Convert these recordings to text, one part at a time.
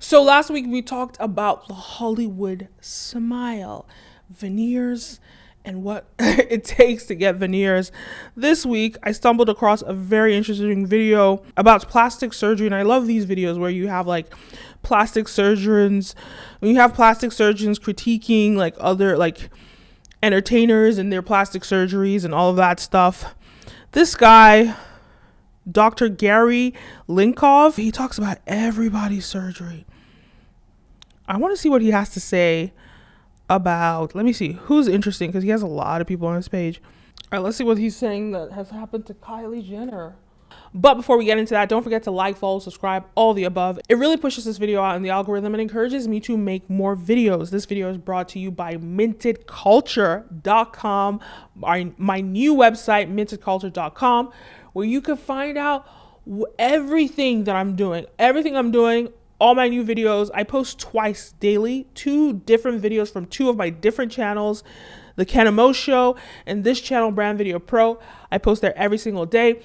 So last week we talked about the Hollywood smile, veneers, and what it takes to get veneers. This week I stumbled across a very interesting video about plastic surgery, and I love these videos where you have like plastic surgeons, when you have plastic surgeons critiquing like other like entertainers and their plastic surgeries and all of that stuff. This guy, Dr. Gary Linkov, he talks about everybody's surgery. I want to see what he has to say about, let me see, who's interesting, because he has a lot of people on his page. All right, let's see what he's saying that has happened to Kylie Jenner. But before we get into that, don't forget to like, follow, subscribe, all the above. It really pushes this video out in the algorithm and encourages me to make more videos. This video is brought to you by mintedculture.com, my new website, mintedculture.com, where you can find out everything that I'm doing, all my new videos. I post twice daily, 2 different videos from 2 of my different channels, the Kenim O show and this channel, Brand Video Pro. I post there every single day.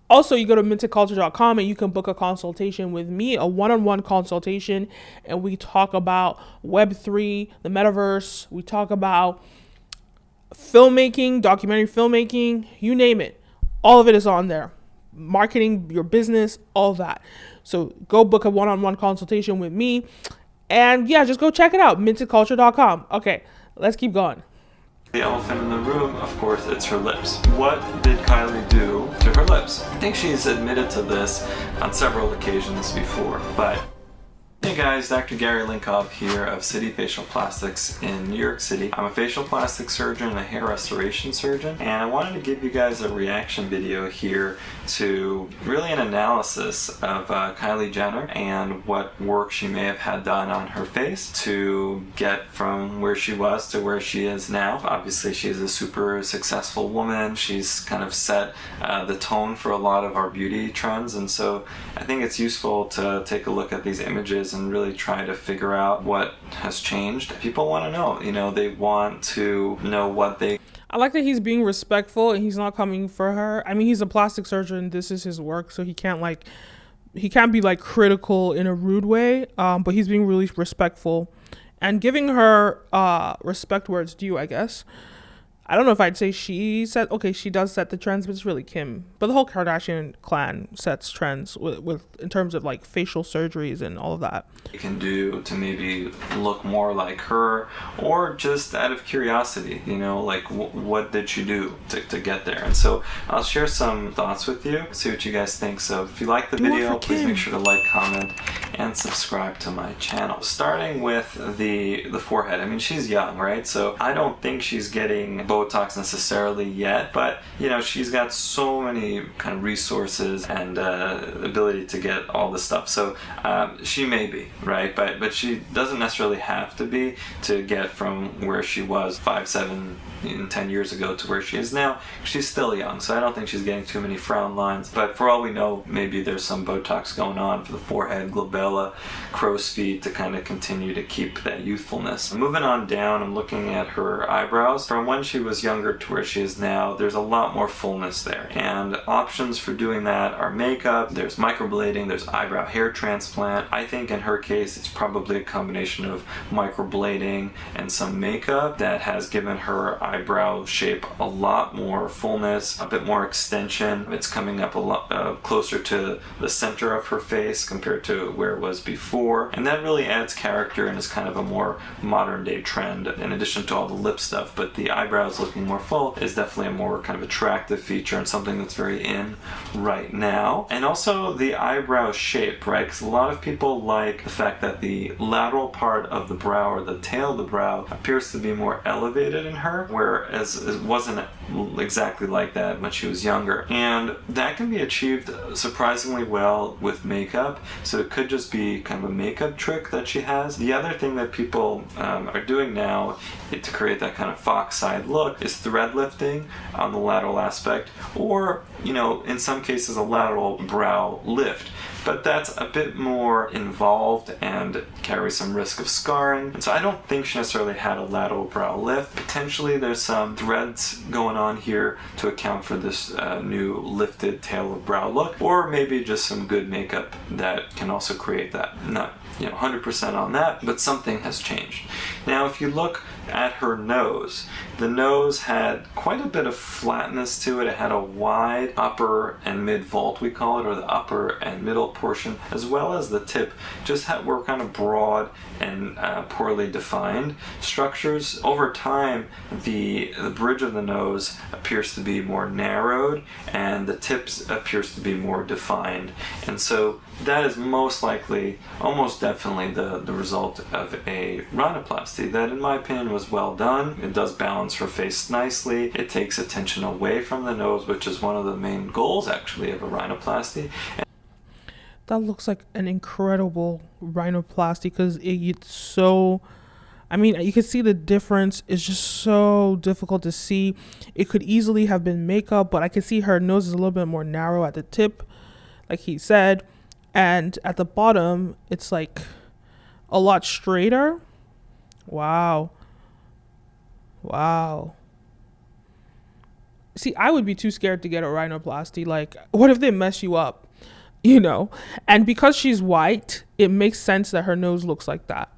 Also, you go to mintedculture.com and you can book a consultation with me, a one-on-one consultation, and we talk about Web3, the metaverse. We talk about filmmaking, documentary filmmaking, you name it. All of it is on there. Marketing your business, all that. So go book a one-on-one consultation with me. And yeah, just go check it out, mintedculture.com. Okay, let's keep going. The elephant in the room, of course, it's her lips. What did Kylie do to her lips? I think she's admitted to this on several occasions before, but hey guys, Dr. Gary Linkov here of City Facial Plastics in New York City. I'm a facial plastic surgeon and a hair restoration surgeon, and I wanted to give you guys a reaction video here to really an analysis of Kylie Jenner and what work she may have had done on her face to get from where she was to where she is now. Obviously, she's a super successful woman. She's kind of set the tone for a lot of our beauty trends, and so I think it's useful to take a look at these images and really try to figure out what has changed. People want to know, they want to know what they... I like that he's being respectful and he's not coming for her. I mean, he's a plastic surgeon. This is his work, so he can't be like critical in a rude way. But he's being really respectful and giving her respect where it's due, I guess. I don't know if I'd say she does set the trends, but it's really Kim. But the whole Kardashian clan sets trends with in terms of like facial surgeries and all of that. You can do to maybe look more like her, or just out of curiosity, like what did she do to get there? And so I'll share some thoughts with you, see what you guys think. So if you like the video, please make sure to like, comment, and subscribe to my channel. Starting with the forehead. I mean, she's young, right? So I don't think she's getting Botox necessarily yet, but she's got so many kind of resources and ability to get all this stuff. So she may be, right? But she doesn't necessarily have to be to get from where she was 5, 7, 10 years ago to where she is now. She's still young, so I don't think she's getting too many frown lines. But for all we know, maybe there's some Botox going on for the forehead, glabella, crow's feet to kind of continue to keep that youthfulness. Moving on down, I'm looking at her eyebrows. From when she was younger to where she is now, there's a lot more fullness there. And options for doing that are makeup, there's microblading, there's eyebrow hair transplant. I think in her case, it's probably a combination of microblading and some makeup that has given her eyebrow shape a lot more fullness, a bit more extension. It's coming up a lot closer to the center of her face compared to where it was before, and that really adds character and is kind of a more modern day trend in addition to all the lip stuff. But the eyebrows looking more full is definitely a more kind of attractive feature and something that's very in right now. And also the eyebrow shape, right? Because a lot of people like the fact that the lateral part of the brow, or the tail of the brow, appears to be more elevated in her, whereas it wasn't exactly like that when she was younger. And that can be achieved surprisingly well with makeup, so it could just be kind of a makeup trick that she has. The other thing that people are doing now to create that kind of fox side look is thread lifting on the lateral aspect, or in some cases a lateral brow lift. but that's a bit more involved and carries some risk of scarring. And so I don't think she necessarily had a lateral brow lift. Potentially there's some threads going on here to account for this new lifted tail of brow look, or maybe just some good makeup that can also create that. Not 100% on that, but something has changed. Now if you look at her nose, the nose had quite a bit of flatness to it. It had a wide upper and mid vault, we call it, or the upper and middle portion, as well as the tip were kind of broad and poorly defined structures. Over time, the bridge of the nose appears to be more narrowed and the tips appears to be more defined. And so that is most likely, almost definitely, the result of a rhinoplasty that, in my opinion, was well done. It does balance her face nicely. It takes attention away from the nose, which is one of the main goals, actually, of a rhinoplasty. That looks like an incredible rhinoplasty because it's so... I mean, you can see the difference. It's just so difficult to see. It could easily have been makeup, but I can see her nose is a little bit more narrow at the tip, like he said. And at the bottom, it's like a lot straighter. Wow. See, I would be too scared to get a rhinoplasty. Like, what if they mess you up? And because she's white, it makes sense that her nose looks like that,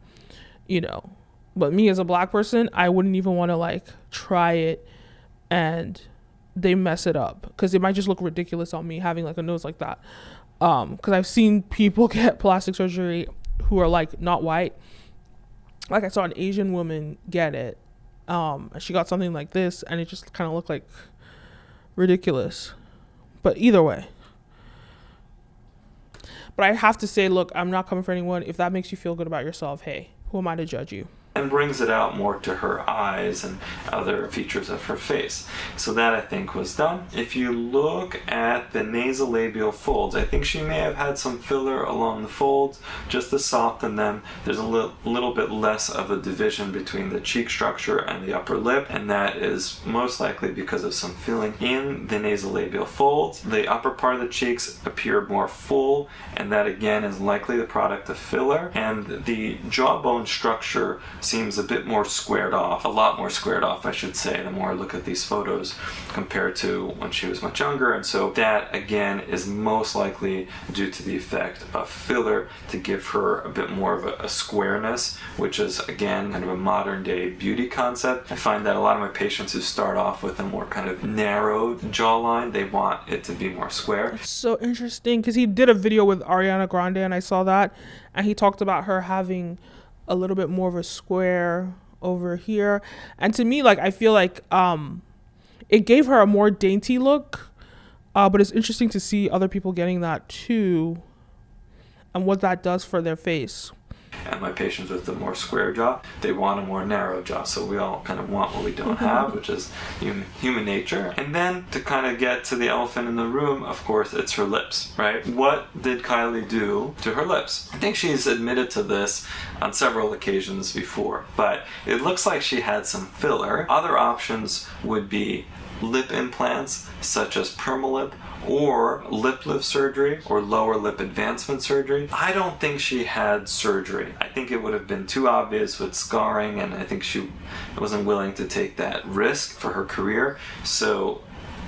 But me as a black person, I wouldn't even want to try it and they mess it up because it might just look ridiculous on me having a nose like that. Because I've seen people get plastic surgery who are not white. I saw an Asian woman get it. She got something like this and it just kind of looked ridiculous. But either way. But I have to say, look, I'm not coming for anyone. If that makes you feel good about yourself, hey, who am I to judge you? And brings it out more to her eyes and other features of her face. So that, I think, was done. If you look at the nasolabial folds, I think she may have had some filler along the folds just to soften them. There's a little bit less of a division between the cheek structure and the upper lip, and that is most likely because of some filling in the nasolabial folds. The upper part of the cheeks appear more full, and that again is likely the product of filler. And the jawbone structure seems a bit more squared off, a lot more squared off, I should say, the more I look at these photos compared to when she was much younger. And so that, again, is most likely due to the effect of filler to give her a bit more of a squareness, which is, again, kind of a modern day beauty concept. I find that a lot of my patients who start off with a more kind of narrowed jawline, they want it to be more square. It's so interesting because he did a video with Ariana Grande and I saw that, and he talked about her having a little bit more of a square over here, and to me, I feel it gave her a more dainty look, but it's interesting to see other people getting that too and what that does for their face. And my patients with the more square jaw, they want a more narrow jaw. So we all kind of want what we don't have, which is human nature. And then to kind of get to the elephant in the room, of course, it's her lips, right? What did Kylie do to her lips? I think she's admitted to this on several occasions before, but it looks like she had some filler. Other options would be lip implants, such as Permalip, or lip lift surgery or lower lip advancement surgery. I don't think she had surgery. I think it would have been too obvious with scarring, and I think she wasn't willing to take that risk for her career. So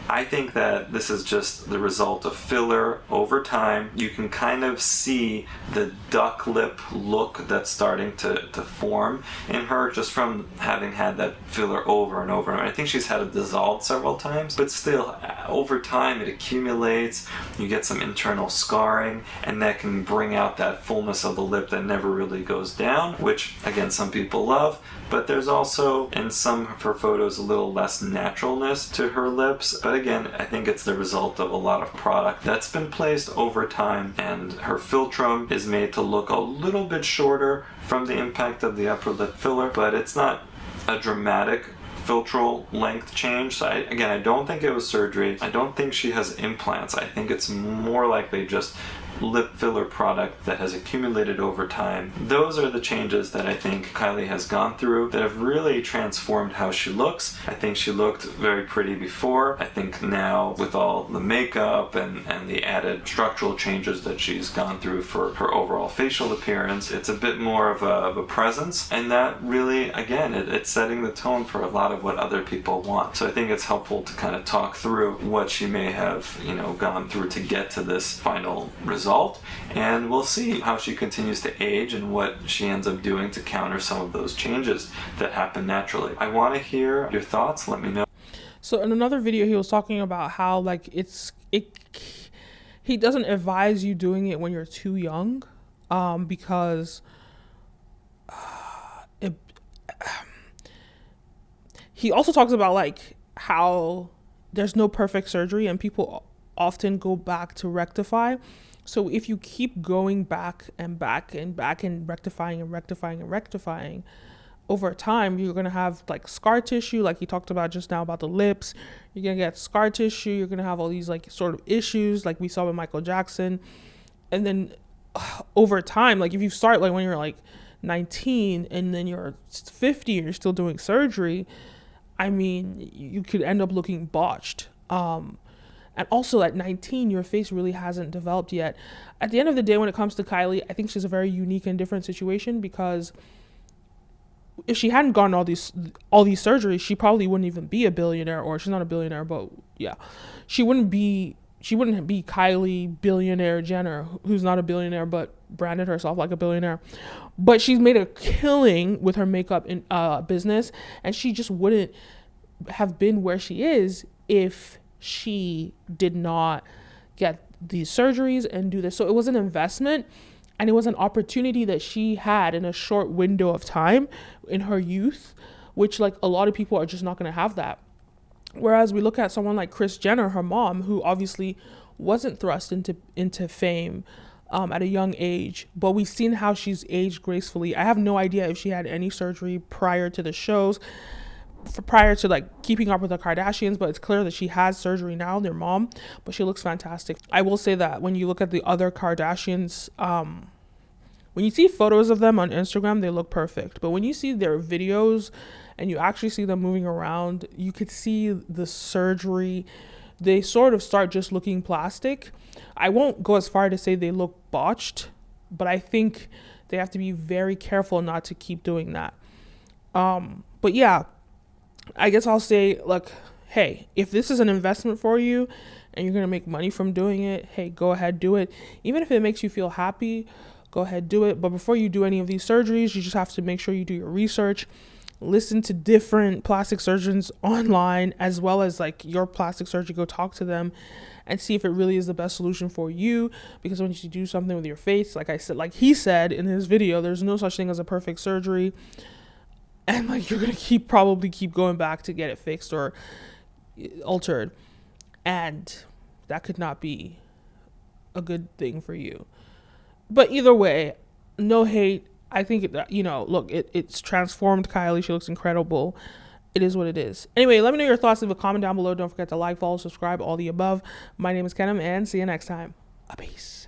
I think that this is just the result of filler over time. You can kind of see the duck lip look that's starting to form in her just from having had that filler over and over. And I think she's had it dissolved several times, but still, over time it accumulates. You get some internal scarring, and that can bring out that fullness of the lip that never really goes down, which, again, some people love. But there's also, in some of her photos, a little less naturalness to her lips. But again, I think it's the result of a lot of product that's been placed over time, and her philtrum is made to look a little bit shorter from the impact of the upper lip filler, but it's not a dramatic philtral length change. So I don't think it was surgery. I don't think she has implants. I think it's more likely just lip filler product that has accumulated over time. Those are the changes that I think Kylie has gone through that have really transformed how she looks. I think she looked very pretty before. I think now with all the makeup and the added structural changes that she's gone through for her overall facial appearance, it's a bit more of a presence, and that really, again, it's setting the tone for a lot of what other people want. So I think it's helpful to kind of talk through what she may have, gone through to get to this final result, and we'll see how she continues to age and what she ends up doing to counter some of those changes that happen naturally. I want to hear your thoughts. Let me know. So in another video, he was talking about how like he doesn't advise you doing it when you're too young, because he also talks about like how there's no perfect surgery and people often go back to rectify. So if you keep going back and back and back and rectifying over time, you're going to have like scar tissue, like he talked about just now about the lips. You're going to get scar tissue. You're going to have all these like sort of issues like we saw with Michael Jackson. And then over time, like if you start like when you're like 19 and then you're 50 and you're still doing surgery, I mean, you could end up looking botched. And also at 19, your face really hasn't developed yet. At the end of the day, when it comes to Kylie, I think she's a very unique and different situation, because if she hadn't gotten all these surgeries, she probably wouldn't even be a billionaire. Or she's not a billionaire, but yeah, she wouldn't be Kylie billionaire Jenner, who's not a billionaire but branded herself like a billionaire. But she's made a killing with her makeup in business, and she just wouldn't have been where she is if she did not get these surgeries and do this. So it was an investment, and it was an opportunity that she had in a short window of time in her youth, which like a lot of people are just not going to have that. Whereas we look at someone like Kris Jenner, her mom, who obviously wasn't thrust into fame at a young age, but we've seen how she's aged gracefully. I have no idea if she had any surgery prior to the shows, prior to like keeping up with the Kardashians, but it's clear that she has surgery now, their mom, but she looks fantastic. I will say that when you look at the other Kardashians, when you see photos of them on Instagram, they look perfect. But when you see their videos and you actually see them moving around, you could see the surgery. They sort of start just looking plastic. I won't go as far to say they look botched, but I think they have to be very careful not to keep doing that. But yeah, I guess I'll say, look, hey, if this is an investment for you and you're going to make money from doing it, hey, go ahead, do it. Even if it makes you feel happy, go ahead, do it. But before you do any of these surgeries, you just have to make sure you do your research, listen to different plastic surgeons online, as well as like your plastic surgeon, go talk to them and see if it really is the best solution for you. Because when you do something with your face, like I said, like he said in his video, there's no such thing as a perfect surgery. And like you're going to probably keep going back to get it fixed or altered. And that could not be a good thing for you. But either way, no hate. I think, look, it's transformed Kylie. She looks incredible. It is what it is. Anyway, let me know your thoughts. Leave a comment down below. Don't forget to like, follow, subscribe, all the above. My name is Kenim, and see you next time. Peace.